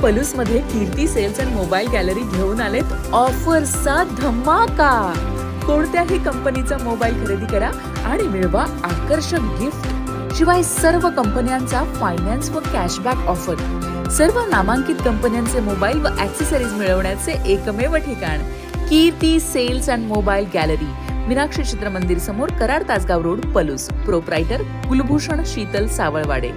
पलूस मध्ये कीर्ती sales and mobile gallery घेऊन आलेत ऑफर्सचा धमाका। कोणत्याही कंपनीचा मोबाईल खरेदी करा आणि मिळवा आकर्षक गिफ्ट। शिवाय सर्व कंपन्यांचा फायनान्स व कॅशबॅक ऑफर। सर्व नामांकित कंपन्यांचे मोबाईल व ॲक्सेसरीज मिळवण्याचे एकमेव ठिकाण Kirti sales and mobile gallery, Meenakshi Chitra Mandir समोर, कराड तासगाव रोड, पलूस। प्रोप्रायटर कुलभूषण शीतल सावळवाडे।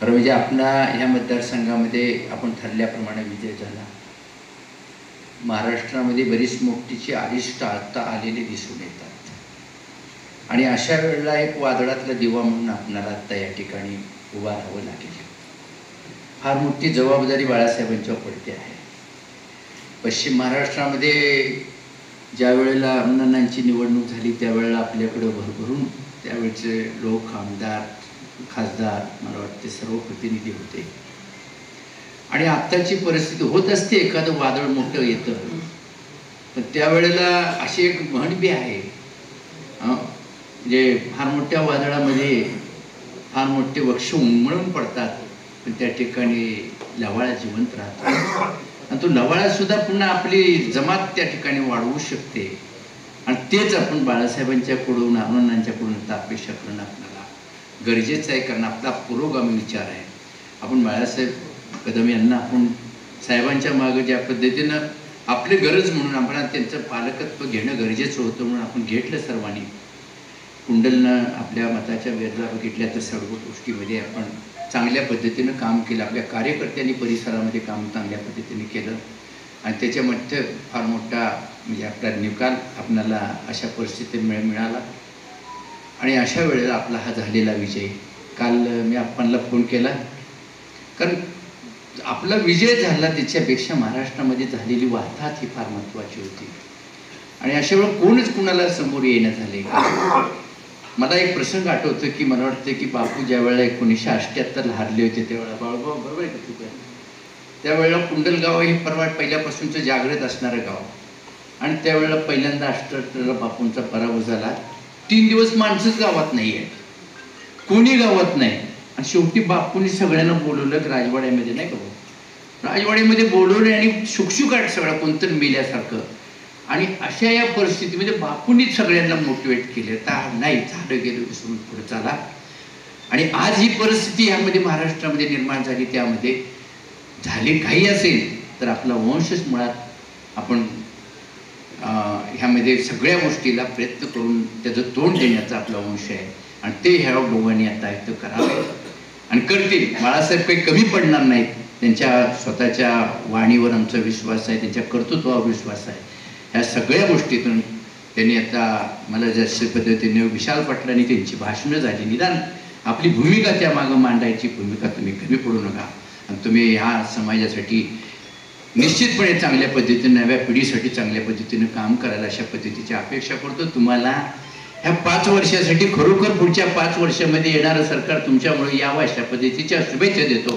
खरं म्हणजे आपला या मतदारसंघामध्ये आपण ठरल्याप्रमाणे विजय झाला। महाराष्ट्रामध्ये बरीच मोठीची अरिष्ट आता आलेली दिसून येतात आणि अशा वेळेला एक वादळातला दिवा म्हणून आपल्याला आता या ठिकाणी उभा राहावं लागेल। फार मोठी जबाबदारी बाळासाहेबांच्यावर पडते आहे। पश्चिम महाराष्ट्रामध्ये ज्या वेळेला अण्णांची निवडणूक झाली त्यावेळेला आपल्याकडे भरभरून त्यावेळचे लोक, आमदार, खासदार, मला वाटते सर्व प्रतिनिधी होते आणि आत्ताची परिस्थिती होत असते, एखादं वादळ मोठं येतं पण त्यावेळेला अशी एक म्हण बी आहे, म्हणजे फार मोठ्या वादळामध्ये फार मोठे वृक्ष उन्मळून पडतात पण त्या ठिकाणी लवाळा जिवंत राहतो आणि तो लवाळा सुद्धा पुन्हा आपली जमात त्या ठिकाणी वाढवू शकते आणि तेच आपण बाळासाहेबांच्याकडून, अण्णांच्याकडून अपेक्षा करणं आपल्याला गरजेचं आहे, कारण आपला पुरोगामी विचार आहे। आपण बाळासाहेब कदम यांना आपण साहेबांच्या मागे ज्या पद्धतीनं आपली गरज म्हणून आपण त्यांचं पालकत्व घेणं गरजेचं होतं म्हणून आपण घेतलं सर्वांनी। कुंडलनं आपल्या मताच्या गरजा बघितल्या तर सर्व गोष्टीमध्ये आपण चांगल्या पद्धतीनं काम केलं। आपल्या कार्यकर्त्यांनी परिसरामध्ये काम चांगल्या पद्धतीने केलं आणि त्याच्यामध्ये फार मोठा म्हणजे आपला निकाल आपल्याला अशा परिस्थितीत मिळाला आणि अशा वेळेला आपला हा झालेला विजय। काल मी आपणला फोन केला कारण आपला विजय झाला त्याच्यापेक्षा महाराष्ट्रामध्ये झालेली वार्ताहत ही फार महत्त्वाची होती आणि अशा वेळेला कोणच कुणाला समोर येणं झाले। मला एक प्रसंग आठवतो की मला वाटतं की बापू ज्या वेळेला 1978ला हारले होते त्यावेळेला, बाळूभाऊ बरोबर आहे का तुझं, त्यावेळेला कुंडलगाव हे परवा पहिल्यापासूनचं जागृत असणारं गाव आणि त्यावेळेला पहिल्यांदा 78ला बापूंचा पराभव झाला। 3 दिवस माणसंच गावात नाही आहे, कोणी गावात नाही आणि शेवटी बापूंनी सगळ्यांना बोलवलं राजवाड्यामध्ये, नाही का, राजवाड्यामध्ये बोलवलं आणि शुकशुकाट सगळं कोणतं मेल्यासारखं आणि अशा या परिस्थितीमध्ये बापूंनीच सगळ्यांना मोटिवेट केले, तर नाही झालं गेलं विसरून पुढे चाला। आणि आज ही परिस्थिती यामध्ये महाराष्ट्रामध्ये निर्माण झाली, त्यामध्ये झाले काही असेल तर आपला वंशच मुळात आपण ह्यामध्ये सगळ्या गोष्टीला प्रयत्न करून त्याचं तोंड देण्याचा आपला वंश आहे आणि ते ह्या दोघांनी आता इथं करावे आणि करतील। बाळासाहेब काही कमी पडणार नाहीत, त्यांच्या स्वतःच्या वाणीवर आमचा विश्वास आहे, त्यांच्या कर्तृत्वावर विश्वास आहे। ह्या सगळ्या गोष्टीतून त्यांनी आता मला जशा पद्धतीने विशाल पाटलांनी त्यांची भाषणं झाली, निदान आपली भूमिका त्या मागं मांडायची भूमिका तुम्ही कमी पडू नका आणि तुम्ही ह्या समाजासाठी निश्चितपणे चांगल्या पद्धतीने नव्या पिढीसाठी चांगल्या पद्धतीने काम करायला अशा पद्धतीची अपेक्षा करतो। तुम्हाला ह्या 5 वर्षासाठी खरोखर पुढच्या 5 वर्षामध्ये येणारं सरकार तुमच्यामुळे यावं अशा पद्धतीच्या शुभेच्छा देतो।